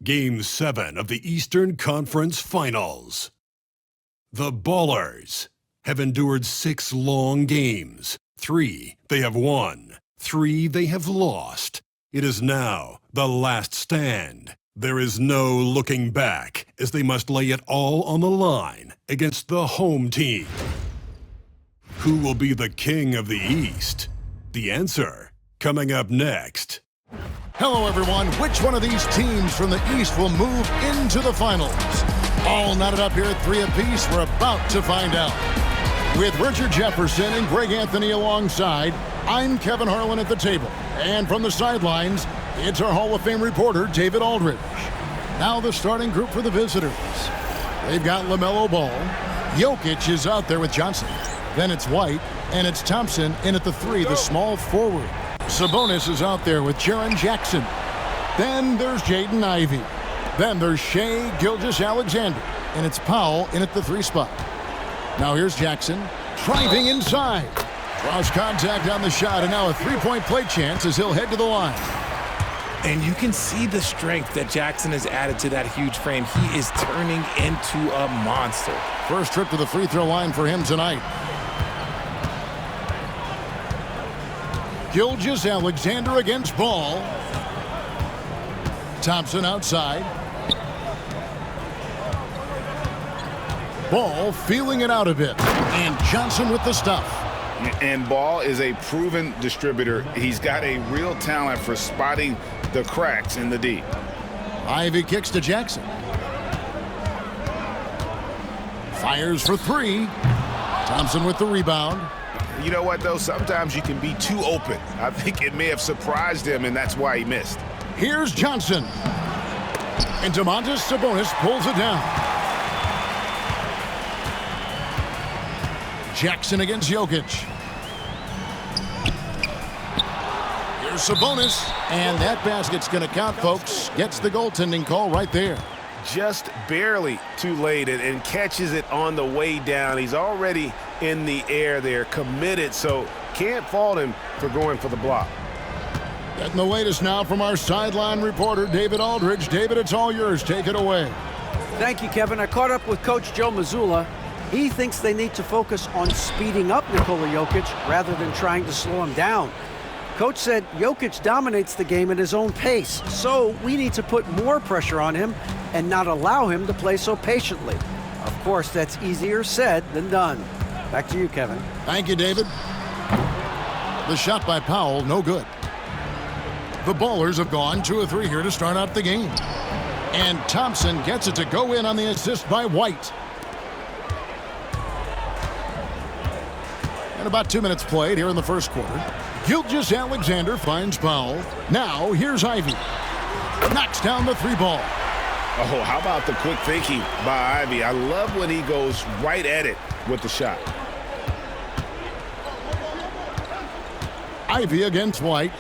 Game 7 of the Eastern Conference Finals. The Ballers have endured 6 long games. 3 they have won, 3 they have lost. It is now the last stand. There is no looking back, as they must lay it all on the line against the home team. Who will be the king of the East? The answer coming up next. Hello, everyone. Which one of these teams from the East will move into the finals? All knotted up here at 3 apiece. We're about to find out. With Richard Jefferson and Greg Anthony alongside, I'm Kevin Harlan at the table. And from the sidelines, it's our Hall of Fame reporter, David Aldridge. Now the starting group for the visitors. They've got LaMelo Ball. Jokic is out there with Johnson. Then it's White, and it's Thompson in at the 3, the small forward. Sabonis is out there with Jaren Jackson. Then there's Jaden Ivey. Then there's Shai Gilgeous-Alexander, and it's Powell in at the 3 spot. Now here's Jackson, driving inside. Draws contact on the shot, and now a 3-point play chance as he'll head to the line. And you can see the strength that Jackson has added to that huge frame. He is turning into a monster. First trip to the free throw line for him tonight. Gilgeous-Alexander against Ball. Thompson outside. Ball feeling it out a bit. And Johnson with the stuff. And Ball is a proven distributor. He's got a real talent for spotting the cracks in the D. Ivey kicks to Jackson. Fires for 3. Thompson with the rebound. You know what, though? Sometimes you can be too open. I think it may have surprised him, and that's why he missed. Here's Johnson. And Domantas Sabonis pulls it down. Jackson against Jokic. Here's Sabonis. And that basket's going to count, folks. Gets the goaltending call right there. Just barely too late and catches it on the way down. He's already in the air there, committed, so can't fault him for going for the block. Getting the latest now from our sideline reporter, David Aldridge. David, it's all yours. Take it away. Thank you, Kevin. I caught up with Coach Joe Mazzulla. He thinks they need to focus on speeding up Nikola Jokic rather than trying to slow him down. Coach said Jokic dominates the game at his own pace, so we need to put more pressure on him and not allow him to play so patiently. Of course, that's easier said than done. Back to you, Kevin. Thank you, David. The shot by Powell, no good. The Ballers have gone 2 of 3 here to start out the game. And Thompson gets it to go in on the assist by White. And about 2 minutes played here in the first quarter. Gilgeous-Alexander finds Powell. Now here's Ivey. Knocks down the 3 ball. Oh, how about the quick thinking by Ivey? I love when he goes right at it with the shot. Ivey against White.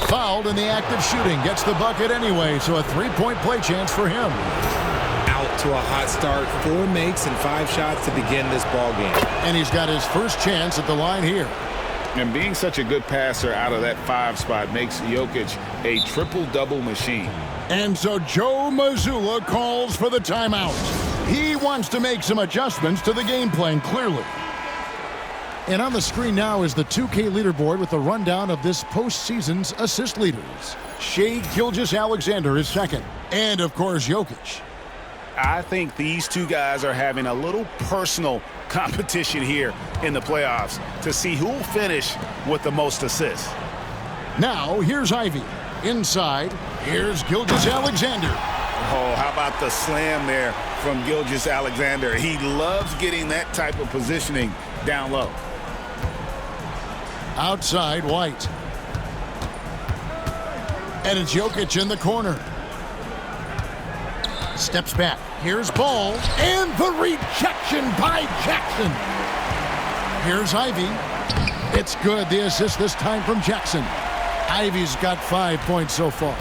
Fouled in the act of shooting. Gets the bucket anyway, so a 3-point play chance for him. Out to a hot start. 4 makes and 5 shots to begin this ball game. And he's got his first chance at the line here. And being such a good passer out of that 5 spot makes Jokic a triple-double machine. And so Joe Mazzulla calls for the timeout. He wants to make some adjustments to the game plan, clearly. And on the screen now is the 2K leaderboard with the rundown of this postseason's assist leaders. Shai Gilgeous-Alexander is second. And, of course, Jokic. I think these 2 guys are having a little personal competition here in the playoffs to see who will finish with the most assists. Now, here's Ivey. Inside, here's Gilgeous-Alexander. Oh, how about the slam there from Gilgeous-Alexander? He loves getting that type of positioning down low. Outside, White. And it's Jokic in the corner. Steps back. Here's Ball. And the rejection by Jackson. Here's Ivey. It's good. The assist this time from Jackson. Ivey's got 5 points so far.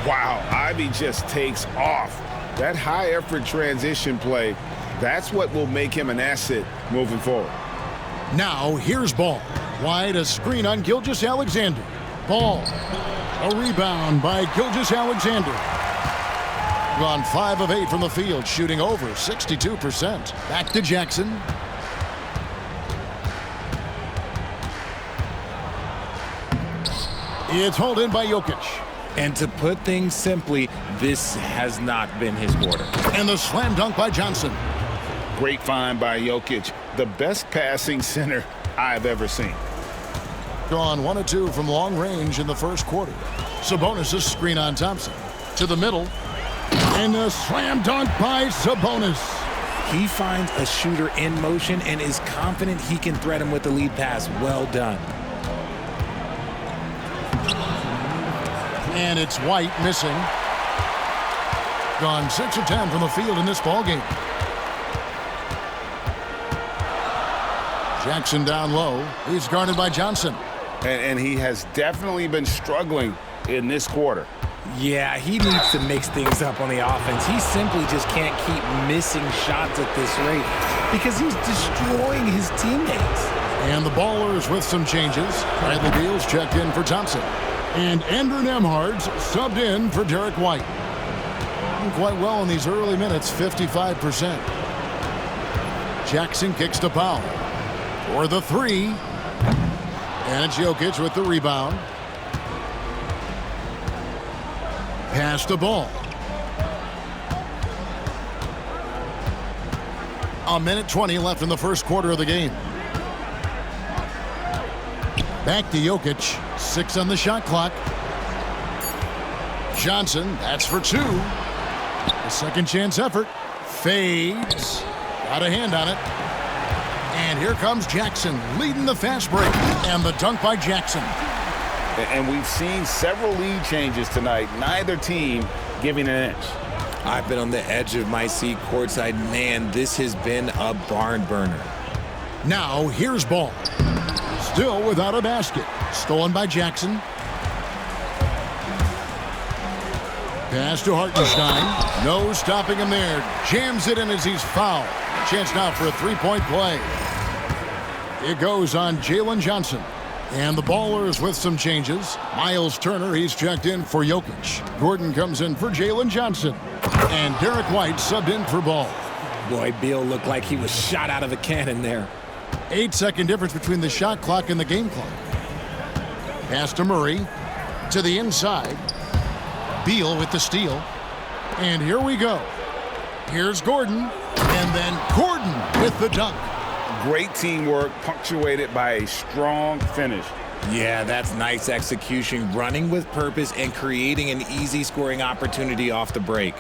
Wow, Ivey just takes off. That high-effort transition play, that's what will make him an asset moving forward. Now, here's Ball. Wide, a screen on Gilgeous-Alexander. Ball. A rebound by Gilgeous-Alexander. Gone 5 of 8 from the field, shooting over 62%. Back to Jackson. It's hauled in by Jokic. And to put things simply, this has not been his quarter. And the slam dunk by Johnson. Great find by Jokic. The best passing center I've ever seen. Gone 1 of 2 from long range in the first quarter. Sabonis' screen on Thompson. To the middle. And a slam dunk by Sabonis. He finds a shooter in motion and is confident he can thread him with the lead pass. Well done. And it's White missing. Gone 6 of 10 from the field in this ballgame. Jackson down low. He's guarded by Johnson. And he has definitely been struggling in this quarter. Yeah, he needs to mix things up on the offense. He simply just can't keep missing shots at this rate because he's destroying his teammates. And the Ballers with some changes. Bradley Beal's checked in for Thompson. And Andrew Nembhard's subbed in for Derek White. Doing quite well in these early minutes, 55%. Jackson kicks to Powell for the 3. And it's Jokic with the rebound. Pass the ball. A minute 20 left in the first quarter of the game. Back to Jokic. 6 on the shot clock. Johnson, that's for 2. A second chance effort. Fades. Got a hand on it. And here comes Jackson leading the fast break. And the dunk by Jackson. And we've seen several lead changes tonight. Neither team giving an inch. I've been on the edge of my seat courtside. Man, this has been a barn burner. Now here's Ball. Still without a basket. Stolen by Jackson. Pass to Hartenstein. No stopping him there. Jams it in as he's fouled. Chance now for a three-point play. It goes on Jalen Johnson. And the Ballers with some changes. Miles Turner, he's checked in for Jokic. Gordon comes in for Jalen Johnson. And Derek White subbed in for Ball. Boy, Beal looked like he was shot out of a cannon there. 8-second difference between the shot clock and the game clock. Pass to Murray. To the inside. Beal with the steal. And here we go. Here's Gordon. And then Gordon with the dunk. Great teamwork punctuated by a strong finish. Yeah, that's nice execution, running with purpose and creating an easy scoring opportunity off the break.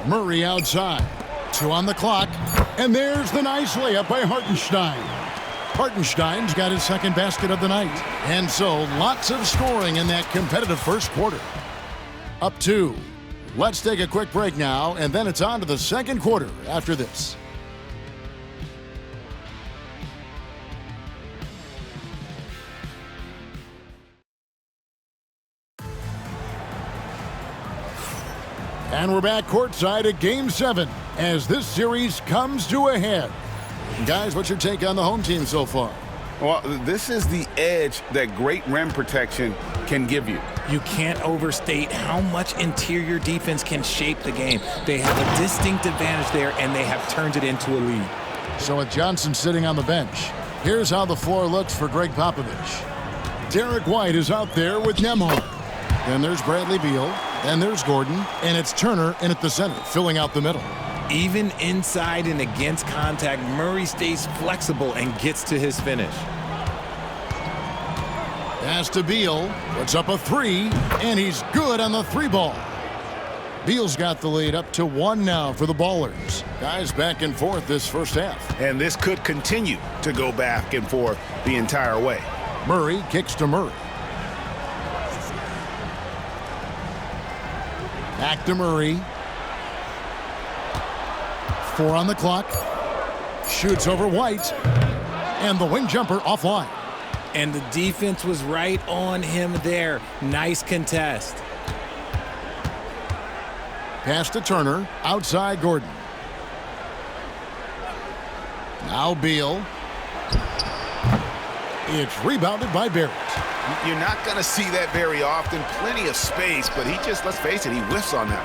Murray outside. 2 on the clock. And there's the nice layup by Hartenstein. Hartenstein's got his second basket of the night. And so lots of scoring in that competitive first quarter. Up 2. Let's take a quick break now, and then it's on to the second quarter after this. And we're back courtside at Game 7 as this series comes to a head. Guys, what's your take on the home team so far? Well, this is the edge that great rim protection can give you. You can't overstate how much interior defense can shape the game. They have a distinct advantage there, and they have turned it into a lead. So with Johnson sitting on the bench, here's how the floor looks for Greg Popovich. Derek White is out there with Nembhard. Then there's Bradley Beal. Then there's Gordon. And it's Turner in at the center, filling out the middle. Even inside and against contact, Murray stays flexible and gets to his finish. Pass to Beal, puts up a 3, and he's good on the 3-ball. Beal's got the lead up to 1 now for the Ballers. Guys back and forth this first half. And this could continue to go back and forth the entire way. Murray kicks to Murray. Back to Murray. 4 on the clock. Shoots over White. And the wing jumper offline. And the defense was right on him there. Nice contest. Pass to Turner. Outside Gordon. Now Beal. It's rebounded by Barrett. You're not going to see that very often. Plenty of space, but he just, let's face it, he whiffs on that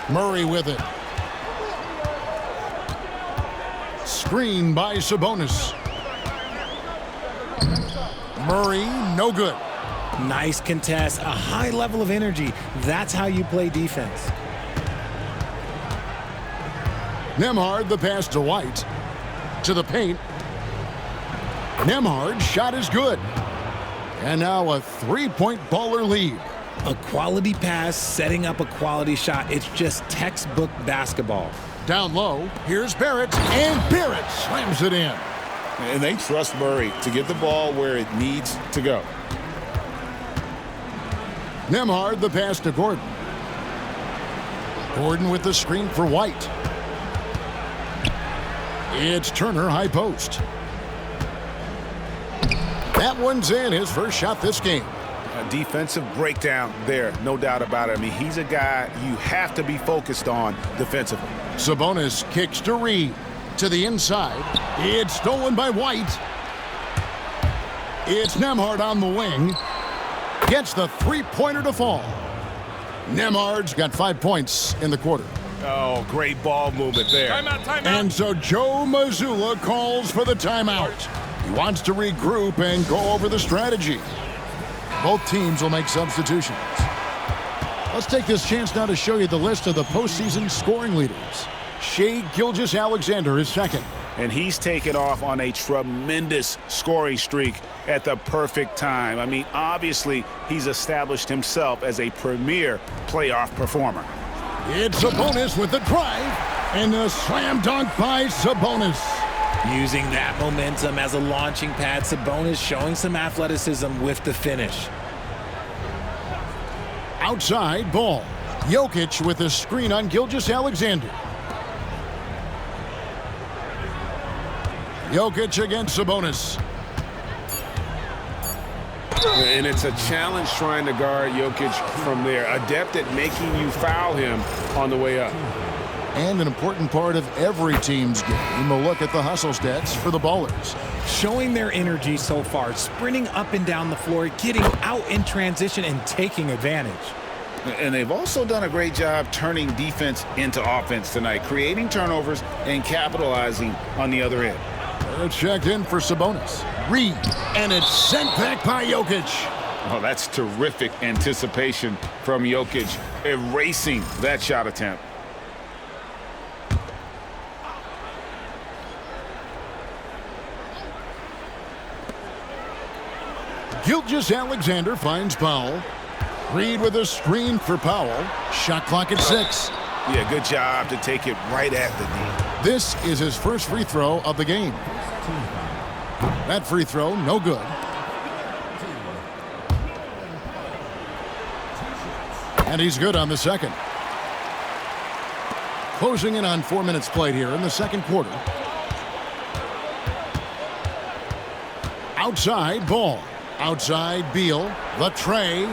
one. Murray with it. Screen by Sabonis. Murray, no good. Nice contest, a high level of energy. That's how you play defense. Nembhard, the pass to White. To the paint. Nembhard's shot is good. And now a three-point Baller lead. A quality pass, setting up a quality shot. It's just textbook basketball. Down low, here's Barrett, and Barrett slams it in. And they trust Murray to get the ball where it needs to go. Nembhard, the pass to Gordon. Gordon with the screen for White. It's Turner, high post. That one's in, his first shot this game. A defensive breakdown there, no doubt about it. I mean, he's a guy you have to be focused on defensively. Sabonis kicks to Reed. To the inside. It's stolen by White. It's Nembhard on the wing. Gets the three-pointer to fall. Nembhard's got 5 points in the quarter. Oh, great ball movement there. Timeout. And so Joe Mazzulla calls for the timeout. He wants to regroup and go over the strategy. Both teams will make substitutions. Let's take this chance now to show you the list of the postseason scoring leaders. Shai Gilgeous-Alexander is second. And he's taken off on a tremendous scoring streak at the perfect time. I mean, obviously, he's established himself as a premier playoff performer. It's Sabonis with the drive, and the slam dunk by Sabonis. Using that momentum as a launching pad, Sabonis showing some athleticism with the finish. Outside ball. Jokic with a screen on Gilgeous-Alexander. Jokic against Sabonis. And it's a challenge trying to guard Jokic from there. Adept at making you foul him on the way up. And an important part of every team's game, a look at the hustle stats for the Ballers. Showing their energy so far, sprinting up and down the floor, getting out in transition and taking advantage. And they've also done a great job turning defense into offense tonight, creating turnovers and capitalizing on the other end. It's checked in for Sabonis. Reed, and it's sent back by Jokic. Oh, that's terrific anticipation from Jokic, erasing that shot attempt. Gilgeous-Alexander finds Powell. Reed with a screen for Powell. Shot clock at 6. Yeah, good job to take it right at the knee. This is his first free throw of the game. That free throw, no good. And he's good on the second. Closing in on 4 minutes played here in the second quarter. Outside ball. Outside Beal. The tray.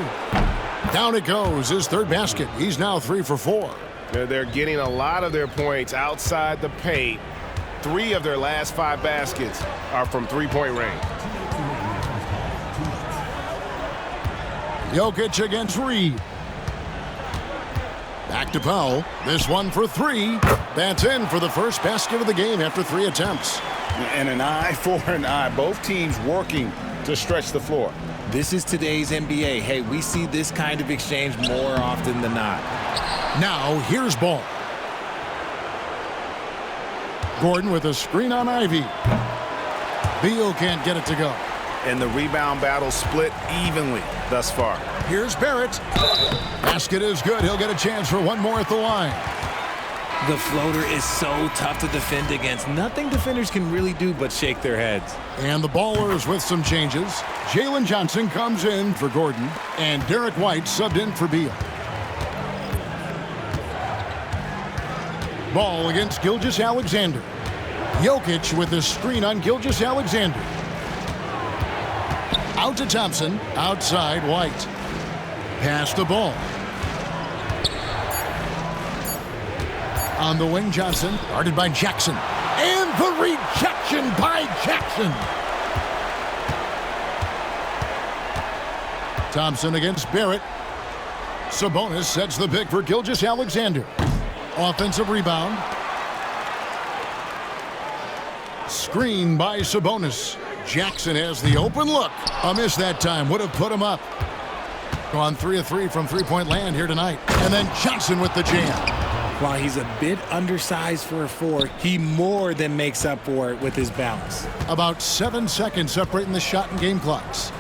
Down it goes. His third basket. He's now 3 for 4. They're getting a lot of their points outside the paint. 3 of their last 5 baskets are from three-point range. Jokic against Reed. Back to Powell. This one for 3. That's in for the first basket of the game after 3 attempts. And an eye for an eye. Both teams working to stretch the floor. This is today's NBA. Hey, we see this kind of exchange more often than not. Now, here's ball. Gordon with a screen on Ivy. Beal can't get it to go. And the rebound battle split evenly thus far. Here's Barrett. Basket is good. He'll get a chance for one more at the line. The floater is so tough to defend against. Nothing defenders can really do but shake their heads. And the Ballers with some changes. Jalen Johnson comes in for Gordon, and Derek White subbed in for Beal. Ball against Gilgeous-Alexander. Jokic with the screen on Gilgeous-Alexander. Out to Thompson. Outside White. Pass the ball. On the wing, Johnson. Guarded by Jackson. And the rejection by Jackson. Thompson against Barrett. Sabonis sets the pick for Gilgeous-Alexander. Offensive rebound. Screen by Sabonis. Jackson has the open look. A miss that time. Would have put him up. Gone 3 of 3 from three-point land here tonight. And then Johnson with the jam. While he's a bit undersized for a 4, he more than makes up for it with his bounce. About 7 seconds separating the shot and game clocks.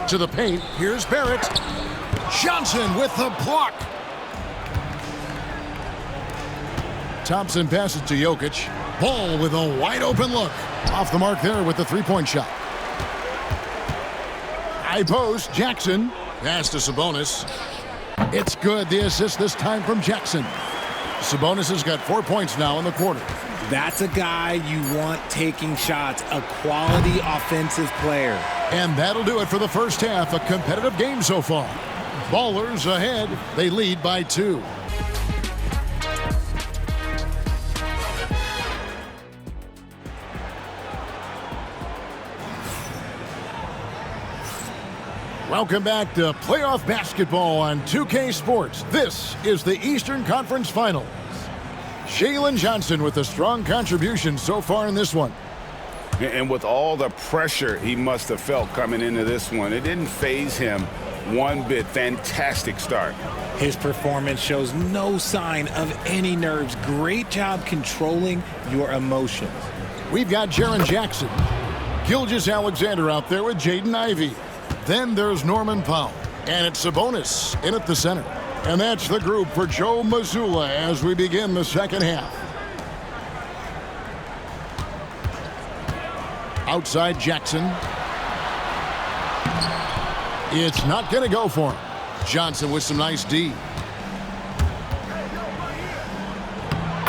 To the paint. Here's Barrett. Johnson with the block. Thompson passes to Jokic. Ball with a wide open look. Off the mark there with the three-point shot. High post, Jackson. Pass to Sabonis. It's good. The assist this time from Jackson. Sabonis has got 4 points now in the quarter. That's a guy you want taking shots, a quality offensive player. And that'll do it for the first half. A competitive game so far. Ballers ahead. They lead by 2. Welcome back to playoff basketball on 2K Sports. This is the Eastern Conference Finals. Jalen Johnson with a strong contribution so far in this one. And with all the pressure he must have felt coming into this one, it didn't faze him one bit. Fantastic start. His performance shows no sign of any nerves. Great job controlling your emotions. We've got Jaren Jackson. Gilgeous-Alexander out there with Jaden Ivey. Then there's Norman Powell. And it's Sabonis in at the center. And that's the group for Joe Mazzulla as we begin the second half. Outside Jackson. It's not going to go for him. Johnson with some nice D.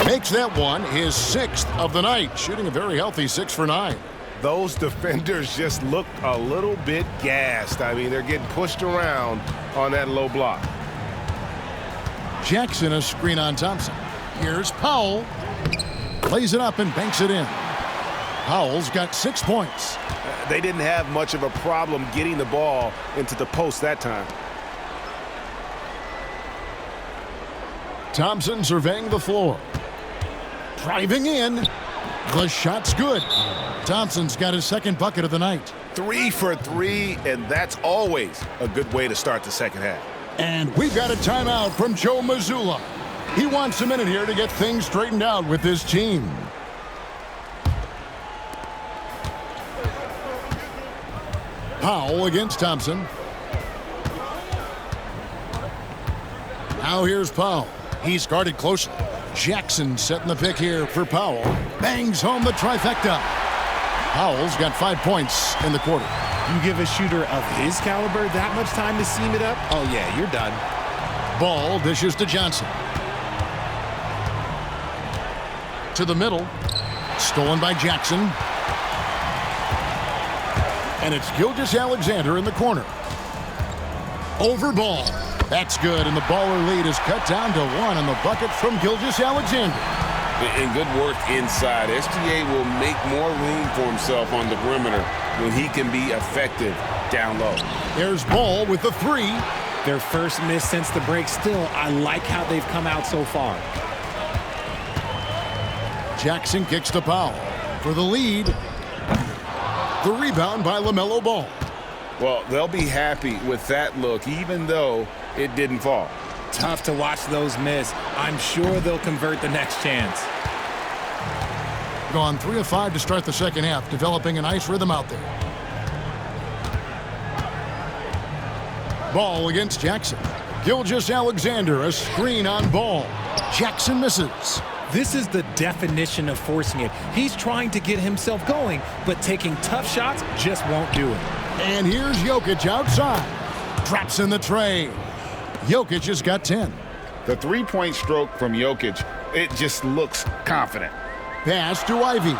Makes that one his 6th of the night. Shooting a very healthy 6 for 9. Those defenders just look a little bit gassed. I mean, they're getting pushed around on that low block. Jackson a screen on Thompson. Here's Powell. Lays it up and banks it in. Powell's got 6 points. They didn't have much of a problem getting the ball into the post that time. Thompson surveying the floor. Driving in. The shot's good. Thompson's got his 2nd bucket of the night. 3 for 3, and that's always a good way to start the second half. And we've got a timeout from Joe Mazzulla. He wants a minute here to get things straightened out with his team. Powell against Thompson. Now here's Powell. He's guarded closely. Jackson setting the pick here for Powell. Bangs home the trifecta. Powell's got 5 points in the quarter. You give a shooter of his caliber that much time to seam it up? Oh, yeah, you're done. Ball dishes to Johnson. To the middle. Stolen by Jackson. And it's Gilgeous-Alexander in the corner. Over ball. That's good, and the baller lead is cut down to 1 on the bucket from Gilgeous-Alexander. And good work inside. SGA will make more room for himself on the perimeter when he can be effective down low. There's Ball with the 3. Their first miss since the break. Still, I like how they've come out so far. Jackson kicks to Powell for the lead. The rebound by LaMelo Ball. Well, they'll be happy with that look, even though it didn't fall. Tough to watch those miss. I'm sure they'll convert the next chance. Gone 3 of 5 to start the second half, developing a nice rhythm out there. Ball against Jackson. Gilgeous-Alexander, a screen on Ball. Jackson misses. This is the definition of forcing it. He's trying to get himself going, but taking tough shots just won't do it. And here's Jokic outside. Drops in the tray. Jokic has got 10. The three-point stroke from Jokic, it just looks confident. Pass to Ivey.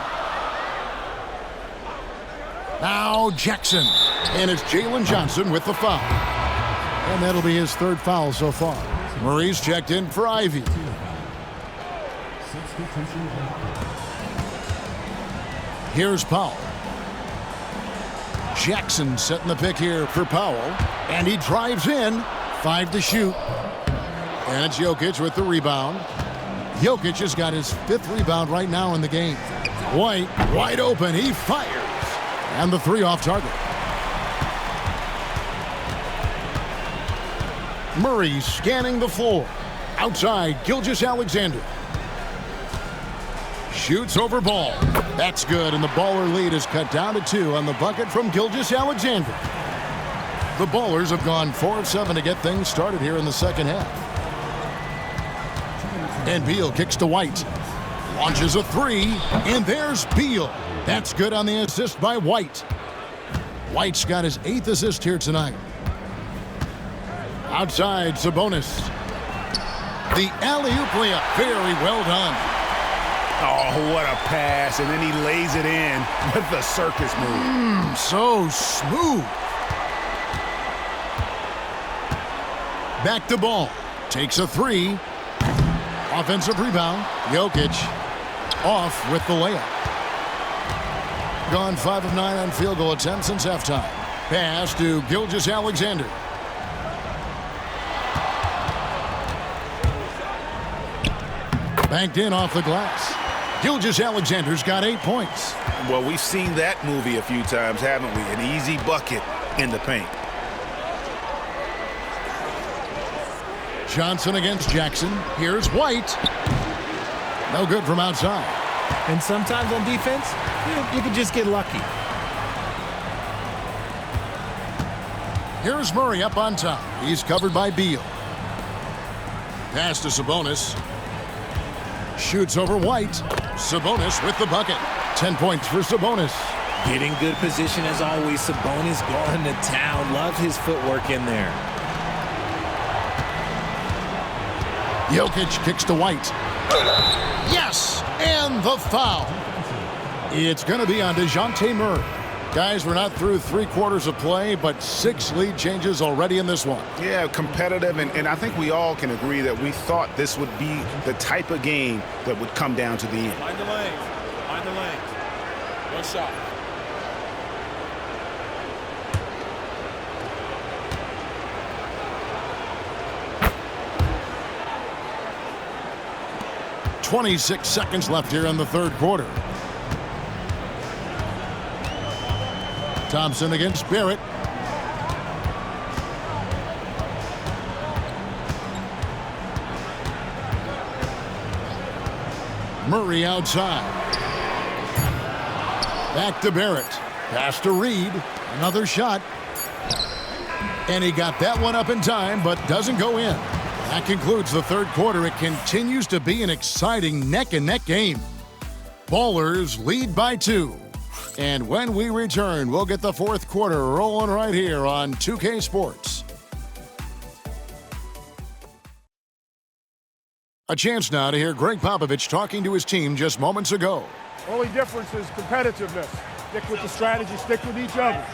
Now Jackson. And it's Jalen Johnson with the foul. And that'll be his 3rd foul so far. Murray's checked in for Ivey. Here's Powell. Jackson setting the pick here for Powell. And he drives in. 5 to shoot. And it's Jokic with the rebound. Jokic has got his 5th rebound right now in the game. White, wide open. He fires. And the 3 off target. Murray scanning the floor. Outside, Gilgeous-Alexander. Shoots over ball. That's good, and the Baller lead is cut down to 2 on the bucket from Gilgeous-Alexander. The Ballers have gone 4 of 7 to get things started here in the second half. And Beal kicks to White. Launches a 3, and there's Beal. That's good on the assist by White. White's got his 8th assist here tonight. Outside, Sabonis. The alley-oop layup, very well done. Oh, what a pass, and then he lays it in with the circus move. So smooth. Back to ball. Takes a 3. Offensive rebound. Jokic off with the layup. Gone 5 of 9 on field goal attempts since halftime. Pass to Gilgeous-Alexander. Banked in off the glass. Gilgeous-Alexander's got 8 points. Well, we've seen that movie a few times, haven't we? An easy bucket in the paint. Johnson against Jackson. Here's White. No good from outside. And sometimes on defense, you can just get lucky. Here's Murray up on top. He's covered by Beal. Pass to Sabonis. Shoots over White. Sabonis with the bucket. 10 points for Sabonis. Getting good position as always. Sabonis going to town. Love his footwork in there. Jokic kicks to White. Yes! And the foul. It's going to be on DeJounte Murray. Guys, we're not through 3 quarters of play, but 6 lead changes already in this one. Yeah, competitive, and I think we all can agree that we thought this would be the type of game that would come down to the end. Find the lane. Find the lane. One shot. .26 seconds left here in the 3rd quarter. Thompson against Barrett. Murray outside. Back to Barrett. Pass to Reed. Another shot. And he got that one up in time, but doesn't go in. That concludes the 3rd quarter. It continues to be an exciting neck-and-neck game. Ballers lead by 2. And when we return, we'll get the 4th quarter rolling right here on 2K Sports. A chance now to hear Greg Popovich talking to his team just moments ago. Only difference is competitiveness. Stick with the strategy, stick with each other.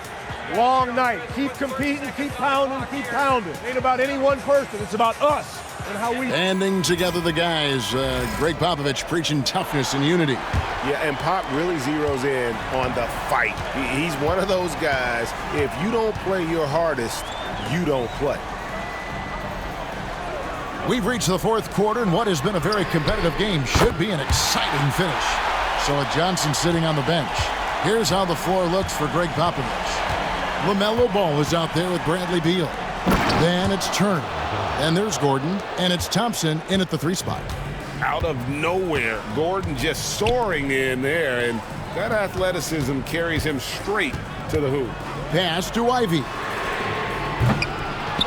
Long night. Keep competing, keep pounding, keep pounding. It ain't about any one person. It's about us and how we... Banding together the guys. Greg Popovich preaching toughness and unity. Yeah, and Pop really zeroes in on the fight. He's one of those guys, if you don't play your hardest, you don't play. We've reached the 4th quarter, and what has been a very competitive game should be an exciting finish. So with Johnson sitting on the bench, here's how the floor looks for Greg Popovich. LaMelo Ball is out there with Bradley Beal. Then it's Turner. Then there's Gordon. And it's Thompson in at the 3 spot. Out of nowhere, Gordon just soaring in there, and that athleticism carries him straight to the hoop. Pass to Ivy.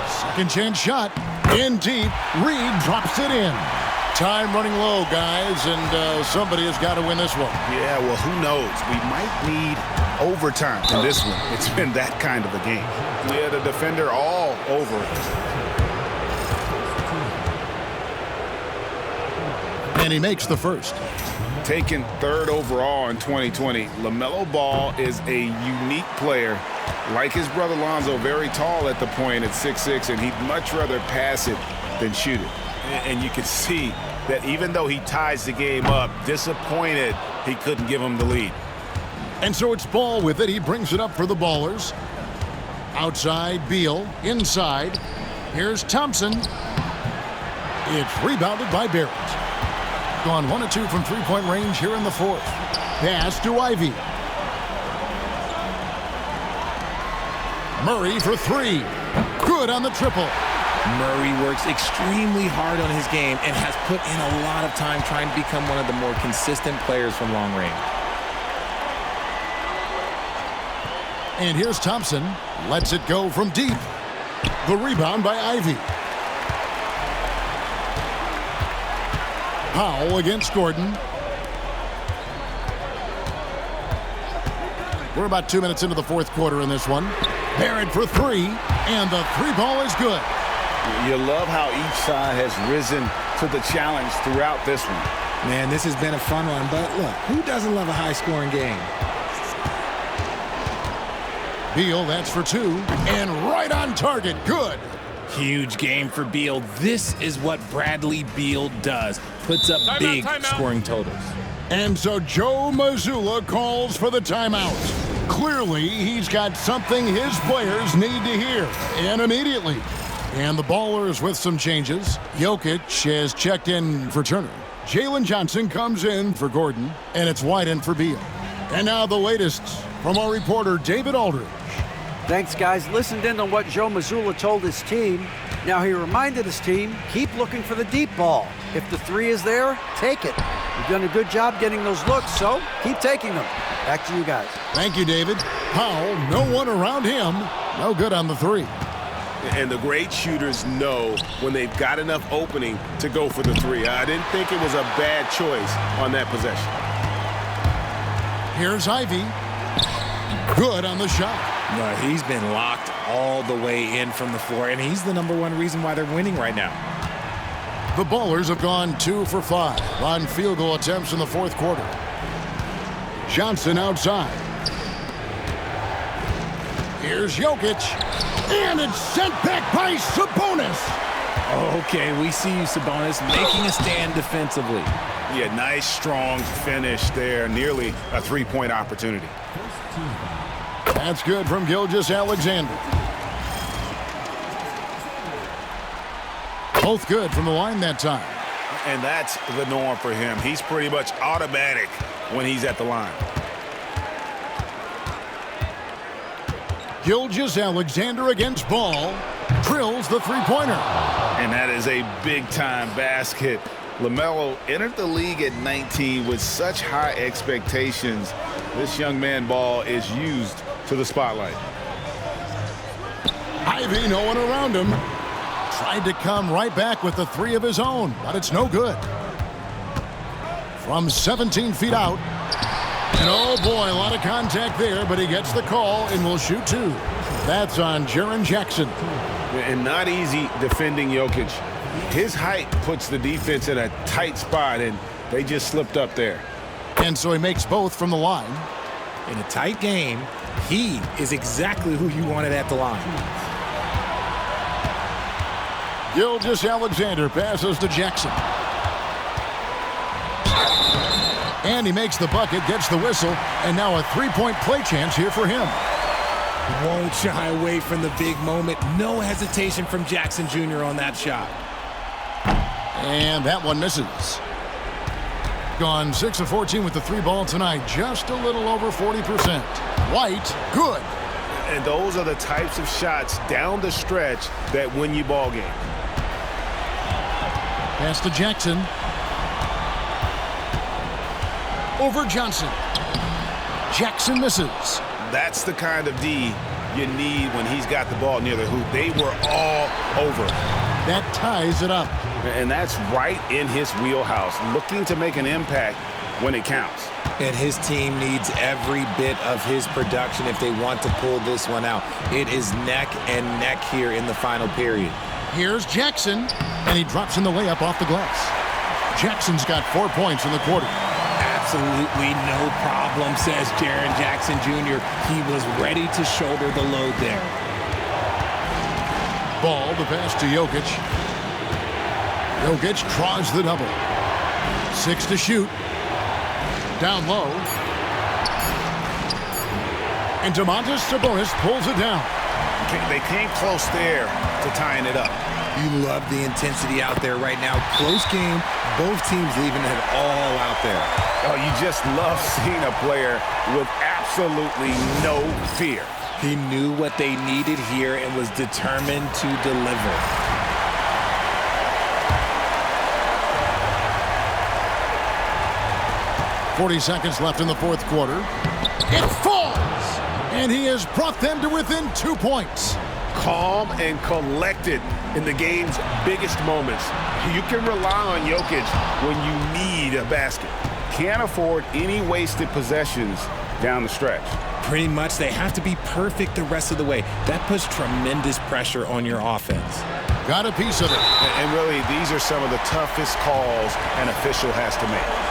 Second chance shot. In deep. Reed drops it in. Time running low, guys, and somebody has got to win this one. Yeah, well, who knows? We might need overtime in this one. It's been that kind of a game. Yeah, the defender all over it. And he makes the first. Taken 3rd overall in 2020, LaMelo Ball is a unique player. Like his brother Lonzo, very tall at the point at 6'6", and he'd much rather pass it than shoot it. And you can see that even though he ties the game up, disappointed he couldn't give him the lead. And so it's Ball with it. He brings it up for the Ballers. Outside, Beal. Inside. Here's Thompson. It's rebounded by Barrett. Gone 1 of 2 from three-point range here in the fourth. Pass to Ivy. Murray for three. Good on the triple. Murray works extremely hard on his game and has put in a lot of time trying to become one of the more consistent players from long range. And here's Thompson. Lets it go from deep. The rebound by Ivy. Powell against Gordon. We're about 2 minutes into the fourth quarter in this one. Barrett for three, and the three ball is good. You love how each side has risen to the challenge throughout this one. Man, this has been a fun one, but look, who doesn't love a high-scoring game? Beal, that's for two, and right on target, good. Huge game for Beal. This is what Bradley Beal does. Puts up big scoring totals. And so Joe Mazzulla calls for the timeout. Clearly, he's got something his players need to hear, and immediately. And the Ballers with some changes. Jokic has checked in for Turner. Jalen Johnson comes in for Gordon, and it's White in for Beal. And now the latest from our reporter, David Aldridge. Thanks, guys. Listened in on what Joe Mazzulla told his team. Now he reminded his team, keep looking for the deep ball. If the three is there, take it. You've done a good job getting those looks, so keep taking them. Back to you guys. Thank you, David. Powell, no one around him. No good on the three. And the great shooters know when they've got enough opening to go for the three. I didn't think it was a bad choice on that possession. Here's Ivy. Good on the shot. No, he's been locked all the way in from the floor, and he's the #1 reason why they're winning right now. The Ballers have gone 2 for 5 on field goal attempts in the fourth quarter. Johnson outside. Here's Jokic. And it's sent back by Sabonis. Okay, we see you, Sabonis, making a stand defensively. Yeah, nice, strong finish there. Nearly a three-point opportunity. That's good from Gilgeous-Alexander. Both good from the line that time. And that's the norm for him. He's pretty much automatic when he's at the line. Gilgeous-Alexander against Ball. Drills the three-pointer. And that is a big-time basket. LaMelo entered the league at 19 with such high expectations. This young man Ball is used to the spotlight. Ivy, no one around him. Tried to come right back with the three of his own, but it's no good. From 17 feet out. And oh boy, a lot of contact there, but he gets the call and will shoot two. That's on Jaren Jackson. And not easy defending Jokic. His height puts the defense in a tight spot, and they just slipped up there. And so he makes both from the line. In a tight game, he is exactly who you wanted at the line. Gilgeous-Alexander passes to Jackson. And he makes the bucket, gets the whistle, and now a three-point play chance here for him. Won't shy away from the big moment. No hesitation from Jackson Jr. on that shot. And that one misses. Gone 6 of 14 with the three ball tonight. Just a little over 40%. White, good. And those are the types of shots down the stretch that win you ball game. Pass to Jackson. Over Johnson. Jackson misses. That's the kind of D you need when he's got the ball near the hoop. They were all over. That ties it up. And that's right in his wheelhouse, looking to make an impact when it counts. And his team needs every bit of his production if they want to pull this one out. It is neck and neck here in the final period. Here's Jackson, and he drops in the layup off the glass. Jackson's got 4 points in the quarter. Absolutely no problem, says Jaren Jackson Jr. He was ready to shoulder the load there. Ball, the pass to Jokic. Jokic draws the double. 6 to shoot. Down low. And Domantas Sabonis pulls it down. They came close there to tying it up. You love the intensity out there right now. Close game. Both teams leaving it all out there. Oh, you just love seeing a player with absolutely no fear. He knew what they needed here and was determined to deliver. .40 seconds left in the fourth quarter. It falls! And he has brought them to within 2 points. Calm and collected in the game's biggest moments. You can rely on Jokic when you need a basket. Can't afford any wasted possessions down the stretch. Pretty much, they have to be perfect the rest of the way. That puts tremendous pressure on your offense. Got a piece of it. And really, these are some of the toughest calls an official has to make.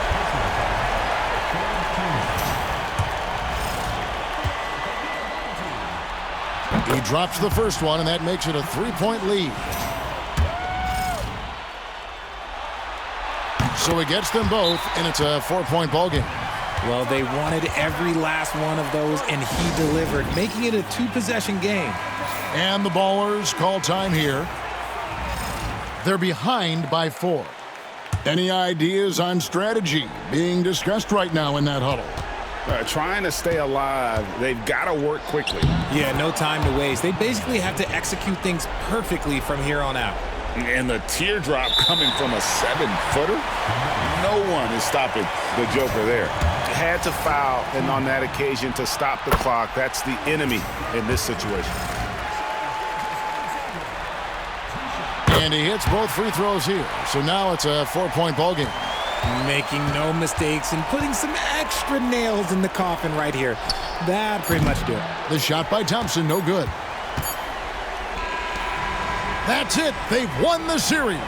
He drops the first one, and that makes it a 3-point lead. So he gets them both, and it's a 4-point ball game. Well, they wanted every last one of those, and he delivered, making it a 2-possession game. And the Ballers call time here. They're behind by 4. Any ideas on strategy being discussed right now in that huddle? Trying to stay alive, they've got to work quickly. Yeah, no time to waste. They basically have to execute things perfectly from here on out. And the teardrop coming from a 7-footer? No one is stopping the Joker there. Had to foul, and on that occasion to stop the clock. That's the enemy in this situation. And he hits both free throws here. So now it's a 4-point ball game. Making no mistakes and putting some extra nails in the coffin right here. That pretty much do it. The shot by Thompson, no good. That's it. They've won the series.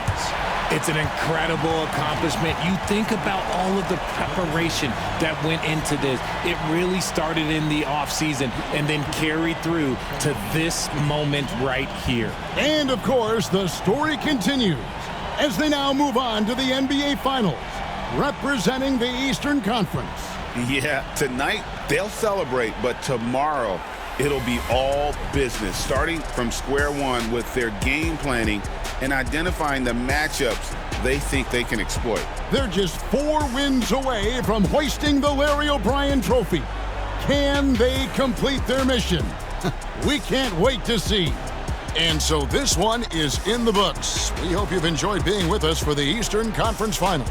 It's an incredible accomplishment. You think about all of the preparation that went into this. It really started in the offseason and then carried through to this moment right here. And, of course, the story continues as they now move on to the NBA Finals, representing the Eastern Conference. Yeah, tonight they'll celebrate, but tomorrow it'll be all business, starting from square one with their game planning and identifying the matchups they think they can exploit. They're just 4 wins away from hoisting the Larry O'Brien Trophy. Can they complete their mission? We can't wait to see. And so this one is in the books. We hope you've enjoyed being with us for the Eastern Conference Finals.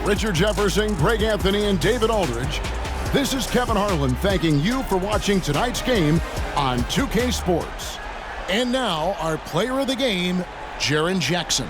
Richard Jefferson, Greg Anthony, and David Aldridge, this is Kevin Harlan thanking you for watching tonight's game on 2K Sports. And now, our player of the game, Jaren Jackson.